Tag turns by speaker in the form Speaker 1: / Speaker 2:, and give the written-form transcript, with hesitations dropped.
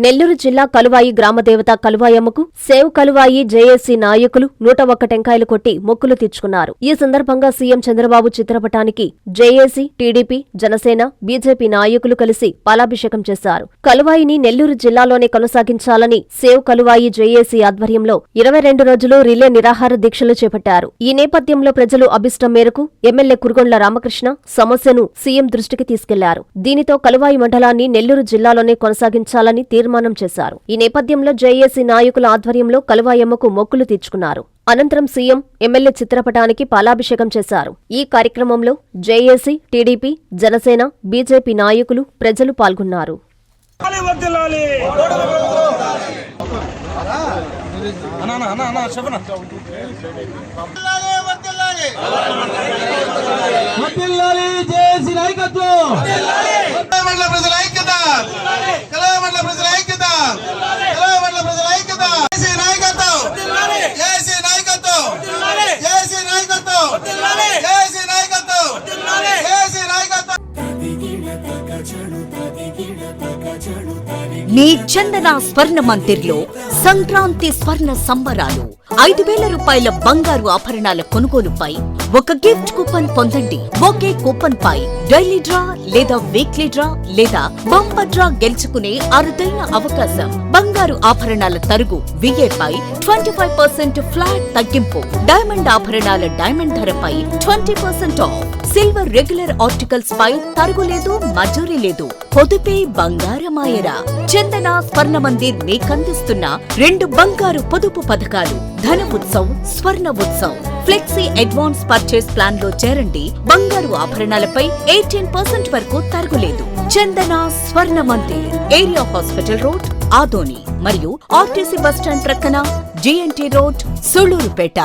Speaker 1: నెల్లూరు జిల్లా కలువాయి గ్రామదేవత కలువాయమ్మకు save Kaluvai JAC నాయకులు 101 టెంకాయలు కొట్టి మొక్కులు తీర్చుకున్నారు. ఈ సందర్భంగా సీఎం చంద్రబాబు చిత్రపటానికి జేఏసీ, టీడీపీ, జనసేన, బీజేపీ నాయకులు కలిసి పాలాభిషేకం చేశారు. కలువాయిని నెల్లూరు జిల్లాలోనే కొనసాగించాలని సేవ్ కలువాయి జేఏసీ ఆధ్వర్యంలో 22 రోజులు రిలే నిరాహార దీక్షలు చేపట్టారు. ఈ నేపథ్యంలో ప్రజలు అభిష్టం మేరకు ఎమ్మెల్యే కురుగొండ్ల రామకృష్ణ సమస్యను సీఎం దృష్టికి తీసుకెళ్లారు. దీనితో కలువాయి మండలాన్ని నెల్లూరు జిల్లాలోనే కొనసాగించాలని తీర్మానం చేశారు. ఈ నేపథ్యంలో జేఏసీ నాయకుల ఆధ్వర్యంలో కలువాయమ్మకు మొక్కులు తీర్చుకున్నారు. అనంతరం సీఎం, ఎమ్మెల్యే చిత్రపటానికి పాలాభిషేకం చేశారు. ఈ కార్యక్రమంలో జేఏసీ, టీడీపీ, జనసేన, బీజేపీ నాయకులు, ప్రజలు పాల్గొన్నారు.
Speaker 2: మీ చందన స్వర్ణ మందిర్లో సంక్రాంతి స్వర్ణ సంబరాలు. 5,000 రూపాయల బంగారు ఆభరణాల కొనుగోలుపై ఒక గిఫ్ట్ కూపన్ పొందండి. ఒకే కూపన్ పై డైలీ డ్రా లేదా వీక్లీ డ్రా లేదా బంపర్ డ్రా గెలుచుకునే అరుదైన అవకాశం. బంగారు ఆభరణాల తరుగు VA పై 25% ఫ్లాట్ తగ్గింపు. డైమండ్ ఆభరణాల డైమండ్ ధరపై 20% ఆఫ్. సిల్వర్ రెగ్యులర్ ఆర్టికల్స్ పై తరుగులేదు, మజూరీ లేదు. పొదుపే బంగారమాయరా. చందన స్వర్ణ మందిర్ మీకందిస్తున్న 2 బంగారు పొదుపు పథకాలు. ధన ఉత్సవ్, స్వర్ణ Utsav. Flexi advance purchase plan లో చేరండి. బంగారు ఆభరణాలపై 18% వరకు తరుగులేదు. చందన స్వర్ణ Mandir, area hospital road, Adoni మరియు ఆర్టీసీ బస్టాండ్ ప్రక్కన GNT రోడ్, సుళ్లూరుపేట.